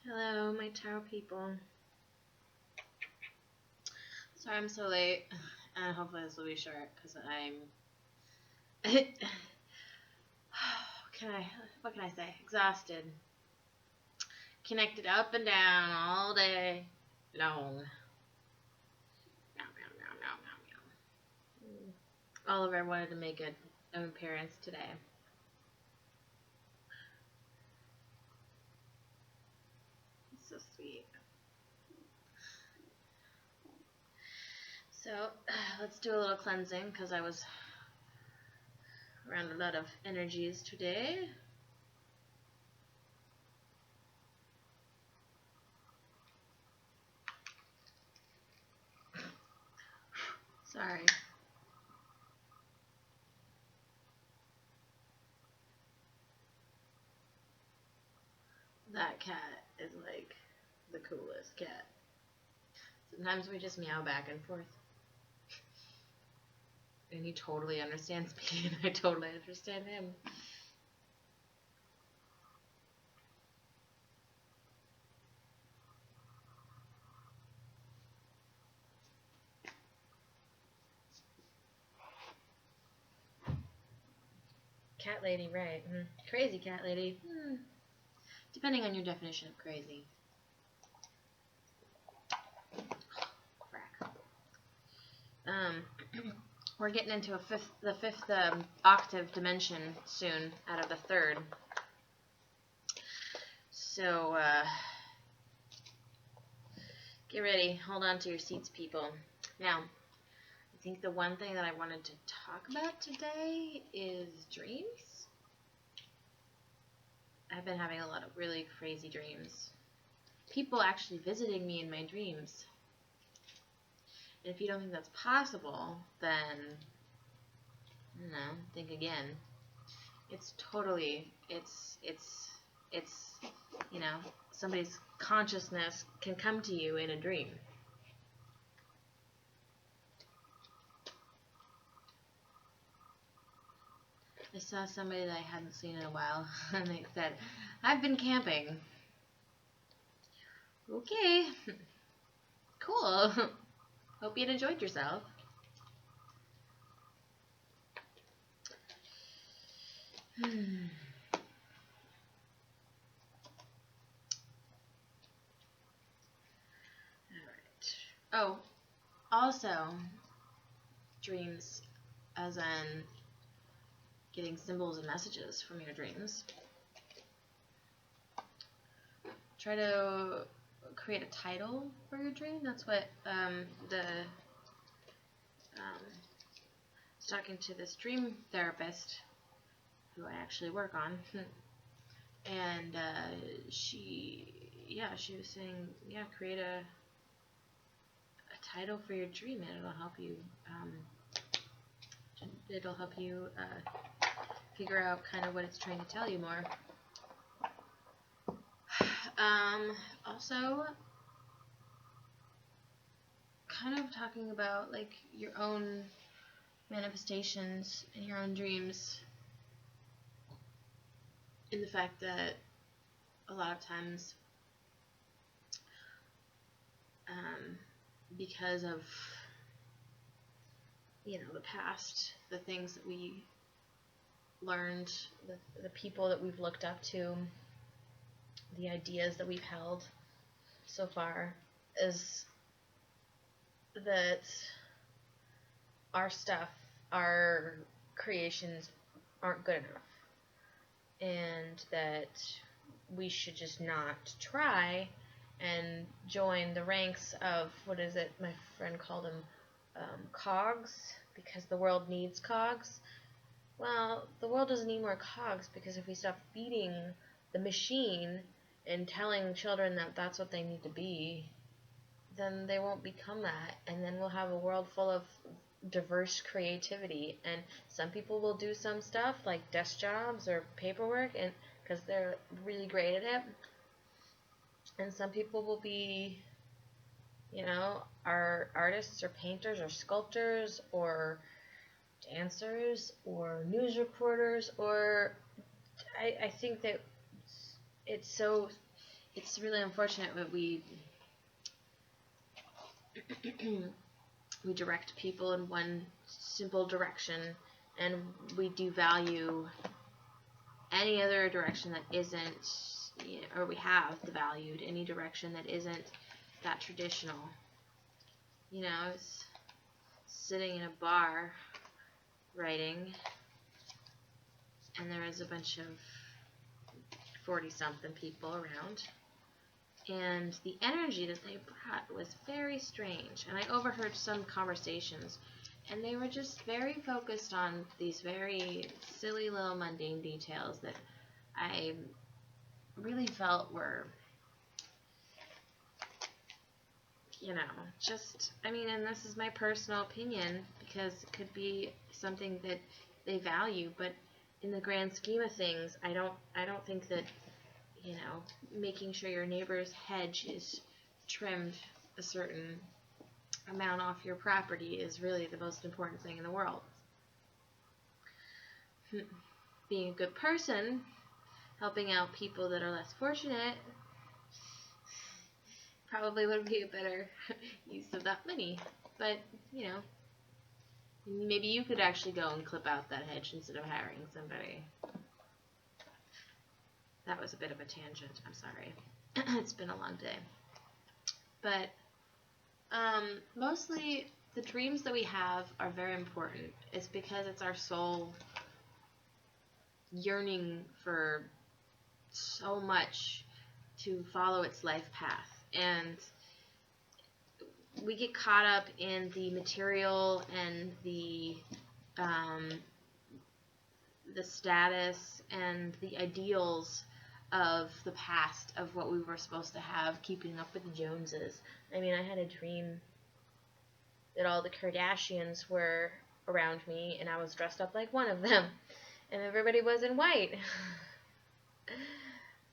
Hello, my tarot people. Sorry I'm so late, and hopefully this will be short because I'm. What can I say? Exhausted. Connected up and down all day long. Meow, meow, meow, meow, meow, meow. Oliver wanted to make an appearance today. He's so sweet. So, let's do a little cleansing because I was around a lot of energies today. Sorry. That cat is like the coolest cat. Sometimes we just meow back and forth. And he totally understands me, and I totally understand him. Cat lady, right. Crazy cat lady. Depending on your definition of crazy. Crack. We're getting into the fifth octave dimension soon out of the third. So, get ready. Hold on to your seats, people. Now, I think the one thing that I wanted to talk about today is dreams. I've been having a lot of really crazy dreams. People actually visiting me in my dreams. And if you don't think that's possible, then, I don't know, think again. It's totally, it's, you know, somebody's consciousness can come to you in a dream. I saw somebody that I hadn't seen in a while, and they said, I've been camping. Okay. Cool. Hope you enjoyed yourself. Alright. Oh, also, dreams as in getting symbols and messages from your dreams. Try to create a title for your dream. That's what I was talking to this dream therapist who I actually work on, and she was saying, create a title for your dream, and it'll help you figure out kind of what it's trying to tell you more. Also, kind of talking about like your own manifestations and your own dreams, in the fact that a lot of times, because of the past, the things that we learned, the people that we've looked up to, the ideas that we've held so far, is that our stuff, our creations aren't good enough, and that we should just not try and join the ranks of, what is it, my friend called them cogs, because the world needs cogs. Well, the world doesn't need more cogs, because if we stop feeding the machine and telling children that that's what they need to be, then they won't become that, and then we'll have a world full of diverse creativity, and some people will do some stuff like desk jobs or paperwork, and because they're really great at it, and some people will be, are artists or painters or sculptors or dancers or news reporters, or I think that it's so it's really unfortunate that we we direct people in one simple direction, and we devalue any other direction that isn't, or we have devalued any direction that isn't that traditional. I was sitting in a bar writing, and there was a bunch of 40-something people around, and the energy that they brought was very strange. And I overheard some conversations, and they were just very focused on these very silly little mundane details that I really felt were, and this is my personal opinion, because it could be something that they value, but in the grand scheme of things, I don't think that, making sure your neighbor's hedge is trimmed a certain amount off your property is really the most important thing in the world. Being a good person, helping out people that are less fortunate, probably would be a better use of that money. But, maybe you could actually go and clip out that hedge instead of hiring somebody. That was a bit of a tangent. I'm sorry. It's been a long day. But mostly the dreams that we have are very important. It's because it's our soul yearning for so much to follow its life path. And we get caught up in the material and the status and the ideals of the past, of what we were supposed to have, keeping up with the Joneses. I had a dream that all the Kardashians were around me, and I was dressed up like one of them, and everybody was in white.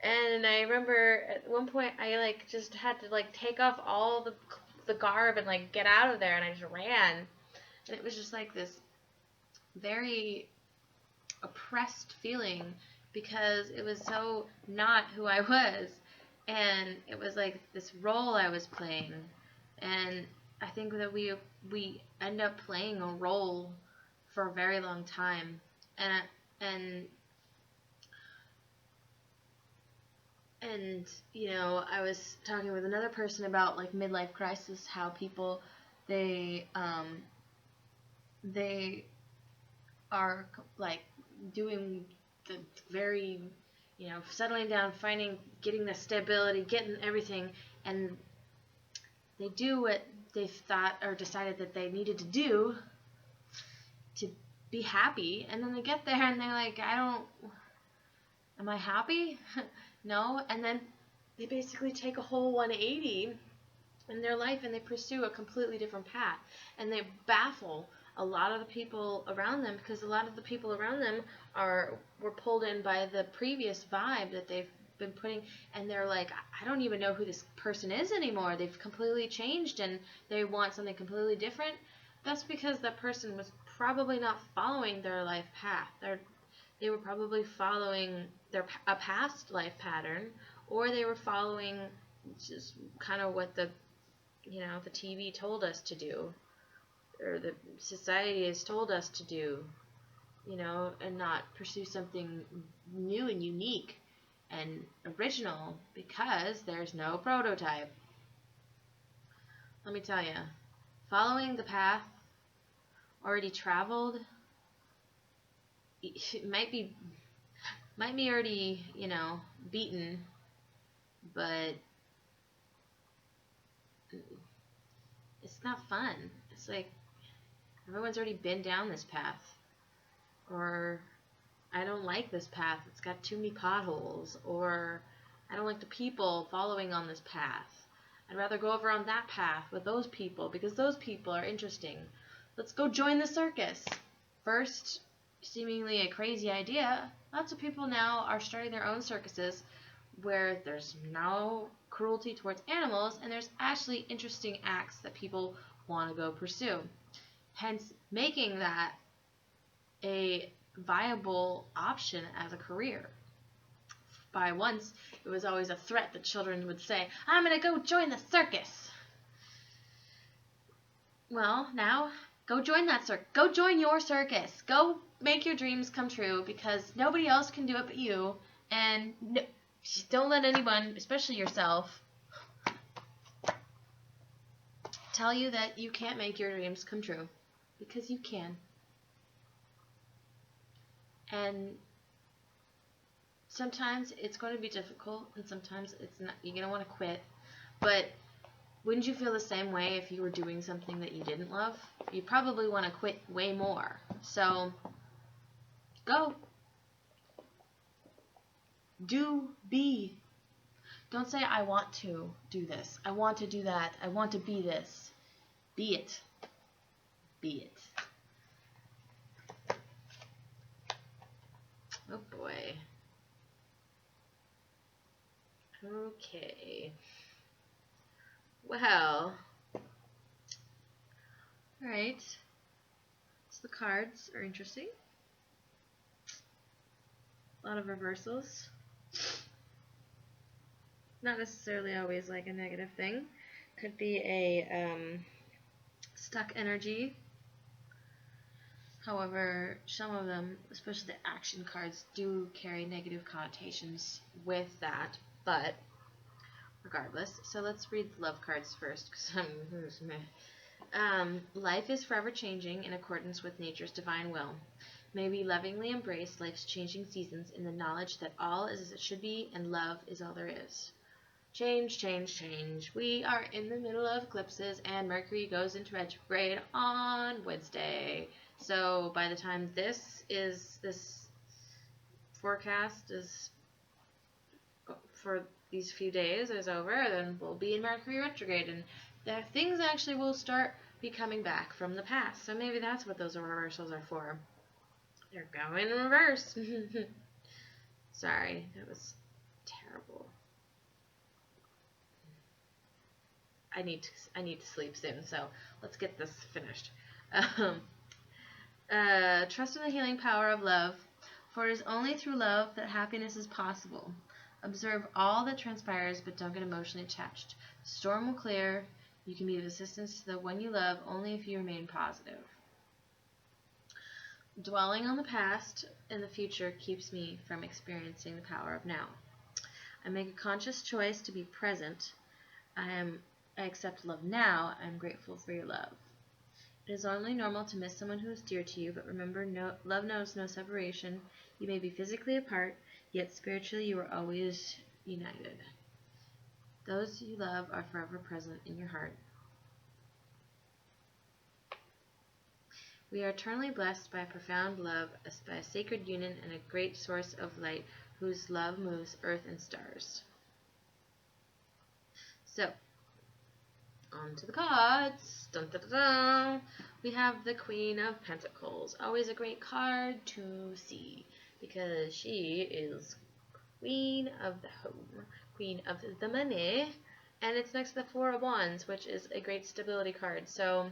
And I remember at one point I just had to take off all the garb and get out of there, and I just ran. And it was just this very oppressed feeling, because it was so not who I was, and it was this role I was playing. And I think that we end up playing a role for a very long time, and I was talking with another person about midlife crisis, how people they are doing the very, settling down, getting the stability, getting everything, and they do what they thought or decided that they needed to do to be happy, and then they get there and they're like, am I happy? No. And then they basically take a whole 180 in their life, and they pursue a completely different path, and they baffle a lot of the people around them, because a lot of the people around them were pulled in by the previous vibe that they've been putting, and they're like, I don't even know who this person is anymore. They've completely changed, and they want something completely different. That's because that person was probably not following their life path. They were probably following a past life pattern, or they were following just kind of what the TV told us to do, or the society has told us to do, and not pursue something new and unique and original, because there's no prototype. Let me tell you, following the path already traveled, it might be already, beaten, but it's not fun. It's everyone's already been down this path, or I don't like this path, it's got too many potholes, or I don't like the people following on this path. I'd rather go over on that path with those people, because those people are interesting. Let's go join the circus. First, seemingly a crazy idea, lots of people now are starting their own circuses where there's no cruelty towards animals, and there's actually interesting acts that people want to go pursue. Hence, making that a viable option as a career. by once, it was always a threat that children would say, I'm going to go join the circus. Well, now, go join that circus. Go join your circus. Go make your dreams come true, because nobody else can do it but you. And don't let anyone, especially yourself, tell you that you can't make your dreams come true, because you can. And sometimes it's going to be difficult, and sometimes it's not. You're going to want to quit. But wouldn't you feel the same way if you were doing something that you didn't love? You'd probably want to quit way more. So, go. Do, be. Don't say, I want to do this. I want to do that. I want to be this. Be it. Be it. Oh boy. Okay. Well. Alright. So the cards are interesting. A lot of reversals. Not necessarily always like a negative thing. Could be a stuck energy. However, some of them, especially the action cards, do carry negative connotations with that, but regardless. So let's read the love cards first, because life is forever changing in accordance with nature's divine will. May we lovingly embrace life's changing seasons in the knowledge that all is as it should be and love is all there is. Change, change, change. We are in the middle of eclipses, and Mercury goes into retrograde on Wednesday. So by the time this forecast is for these few days is over, then we'll be in Mercury retrograde, and the things actually will start be coming back from the past. So maybe that's what those reversals are for. They're going in reverse. Sorry, that was terrible. I need to sleep soon, so let's get this finished. Trust in the healing power of love, for it is only through love that happiness is possible. Observe all that transpires, but don't get emotionally attached. The storm will clear. You can be of assistance to the one you love only if you remain positive. Dwelling on the past and the future keeps me from experiencing the power of now. I make a conscious choice to be present. I accept love now. I am grateful for your love. It is only normal to miss someone who is dear to you, but remember, love knows no separation. You may be physically apart, yet spiritually you are always united. Those you love are forever present in your heart. We are eternally blessed by a profound love, by a sacred union, and a great source of light whose love moves earth and stars. So, on to the cards. Dun, dun, dun, dun. We have the Queen of Pentacles. Always a great card to see, because she is Queen of the home, Queen of the money, and it's next to the Four of Wands, which is a great stability card. So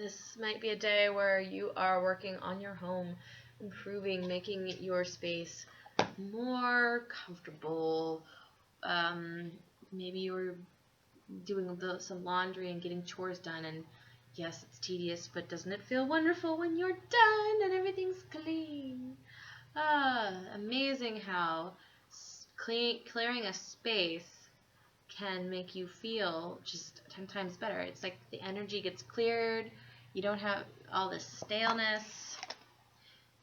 this might be a day where you are working on your home, improving, making your space more comfortable. Maybe you're doing some laundry and getting chores done, and yes, it's tedious, but doesn't it feel wonderful when you're done and everything's clean? Amazing how clearing a space can make you feel just 10 times better. It's like the energy gets cleared. You don't have all this staleness.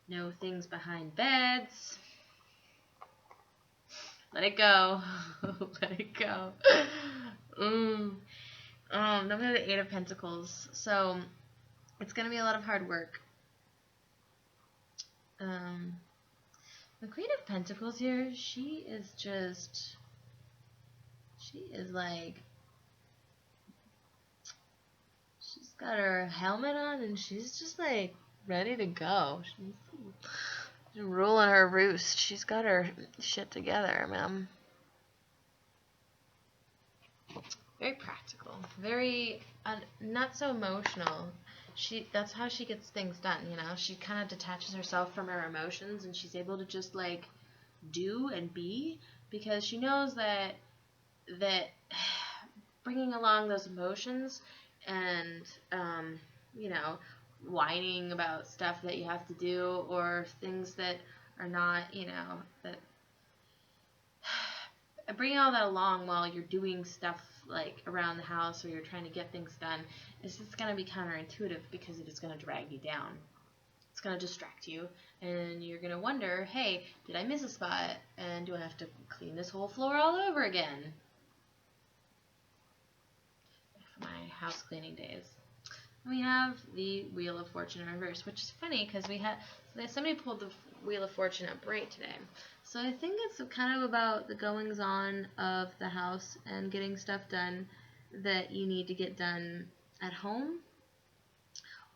No things behind beds. Let it go. Let it go. Then we have the Eight of Pentacles. So it's going to be a lot of hard work. The Queen of Pentacles here, she is like, she's got her helmet on and she's just like ready to go. She's ruling her roost. She's got her shit together, man. Very practical, very not so emotional. That's how she gets things done, you know. She kind of detaches herself from her emotions, and she's able to just like do and be, because she knows that bringing along those emotions and you know, whining about stuff that you have to do, or things that are not, you know, that bringing all that along while you're doing stuff like around the house or you're trying to get things done is just going to be counterintuitive, because it is going to drag you down. It's going to distract you, and you're going to wonder, hey, did I miss a spot, and do I have to clean this whole floor all over again? For my house cleaning days. We have the Wheel of Fortune in reverse, which is funny because somebody pulled the Wheel of Fortune up right today. So I think it's kind of about the goings on of the house and getting stuff done that you need to get done at home,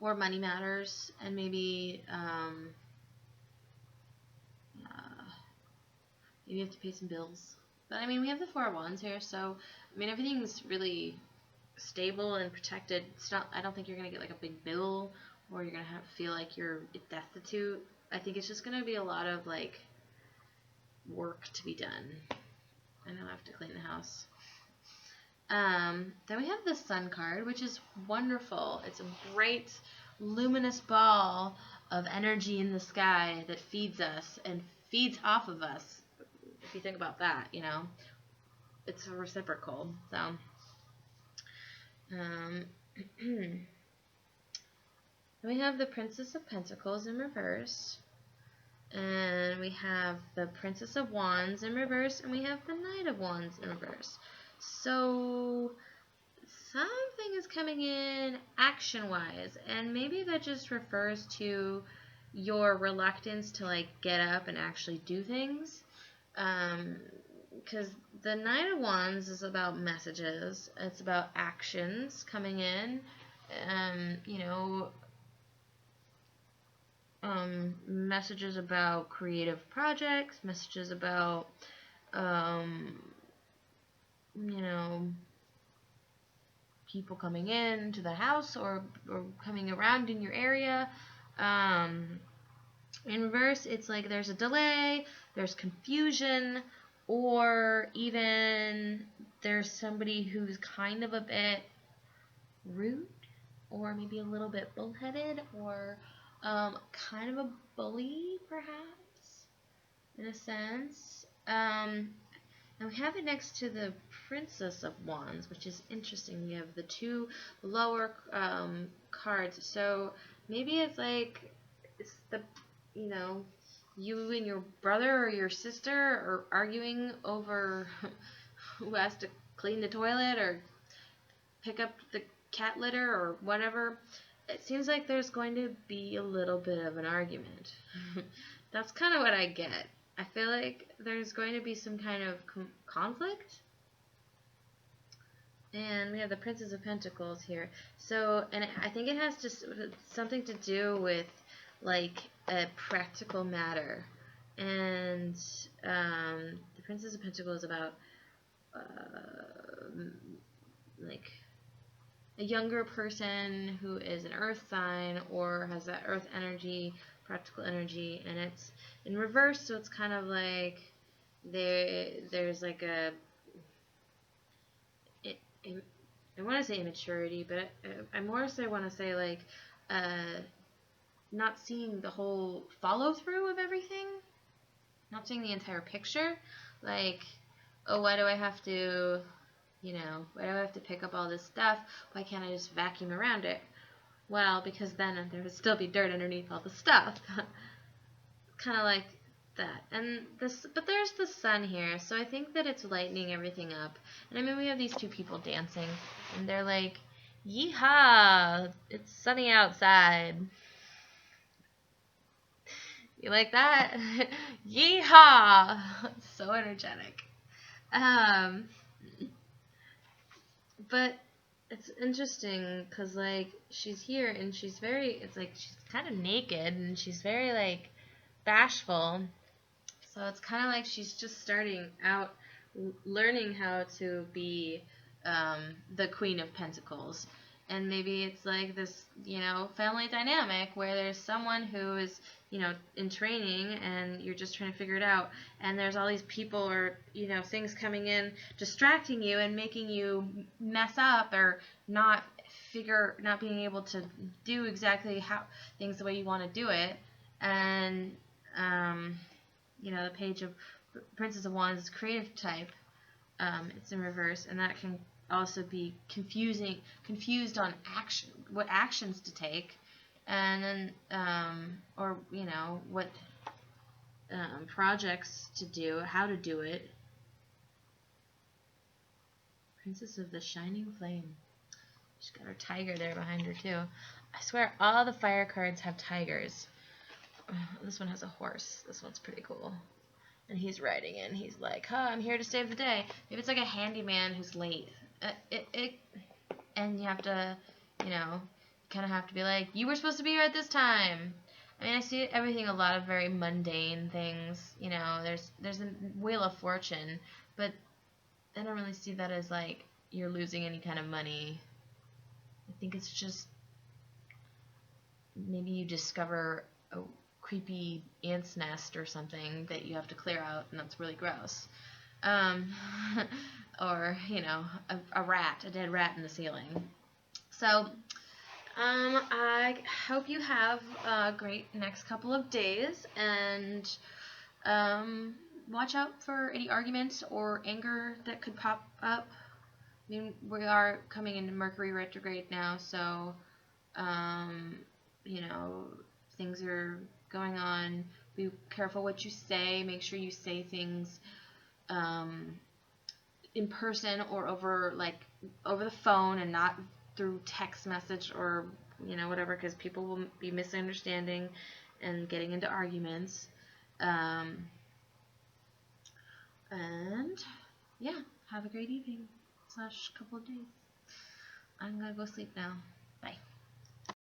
or money matters, and maybe you have to pay some bills. But I mean, we have the Four of Wands here, so I mean, everything's really stable and protected. It's not, I don't think you're going to get like a big bill, or you're going to feel like you're destitute. I think it's just going to be a lot of like work to be done. I know I have to clean the house. Then we have the Sun card, which is wonderful. It's a bright, luminous ball of energy in the sky that feeds us and feeds off of us. If you think about that, you know, it's a reciprocal. So, we have the Princess of Pentacles in reverse, and we have the Princess of Wands in reverse, and we have the Knight of Wands in reverse. So something is coming in action-wise, and maybe that just refers to your reluctance to like get up and actually do things. Because the Knight of Wands is about messages. It's about actions coming in. You know, messages about creative projects, messages about, you know, people coming in to the house, or coming around in your area. In reverse, it's like there's a delay, there's confusion, or even there's somebody who's kind of a bit rude, or maybe a little bit bullheaded, or kind of a bully, perhaps, in a sense. And we have it next to the Princess of Wands, which is interesting. We have the two lower cards. So maybe it's like, it's the, you know, you and your brother or your sister are arguing over who has to clean the toilet or pick up the cat litter or whatever. It seems like there's going to be a little bit of an argument. That's kind of what I get. I feel like there's going to be some kind of conflict. And we have the Princess of Pentacles here. So, and I think it has just something to do with like a practical matter. And the Princess of Pentacles is about like a younger person who is an earth sign or has that earth energy, practical energy, and it's in reverse, so it's kind of like there's like I want to say immaturity, but I more so want to say like not seeing the whole follow through of everything, not seeing the entire picture. Like, oh, why do I have to, you know, why do I have to pick up all this stuff? Why can't I just vacuum around it? Well, because then there would still be dirt underneath all the stuff. Kind of like that. And this, but there's the sun here, so I think that it's lightening everything up. And I mean, we have these two people dancing, and they're like, yeehaw, it's sunny outside. You like that? Yeehaw! So energetic. But it's interesting because, like, she's here and she's very, it's like she's kind of naked and she's very, like, bashful. So it's kind of like she's just starting out learning how to be the Queen of Pentacles. and maybe it's like this, family dynamic where there's someone who is, in training, and you're just trying to figure it out, and there's all these people or, things coming in, distracting you and making you mess up, or not being able to do exactly how things the way you want to do it. And the page of Princess of Wands is creative type. It's in reverse, and that can also be confused on what actions to take, and then or what projects to do, how to do it. Princess of the Shining Flame. She's got her tiger there behind her too. I swear all the fire cards have tigers. This one has a horse. This one's pretty cool. And he's riding in. He's like, I'm here to save the day. Maybe it's like a handyman who's late. And you have to, kind of have to be like, you were supposed to be here at this time. I mean, I see everything, a lot of very mundane things. There's a Wheel of Fortune, but I don't really see that as like you're losing any kind of money. I think it's just maybe you discover a creepy ant's nest or something that you have to clear out, and that's really gross. Or, a dead rat in the ceiling. So, I hope you have a great next couple of days, and watch out for any arguments or anger that could pop up. I mean, we are coming into Mercury retrograde now, so, things are going on. Be careful what you say. Make sure you say things in person or over the phone, and not through text message or whatever, because people will be misunderstanding and getting into arguments. And yeah, have a great evening / couple of days. I'm gonna go sleep now.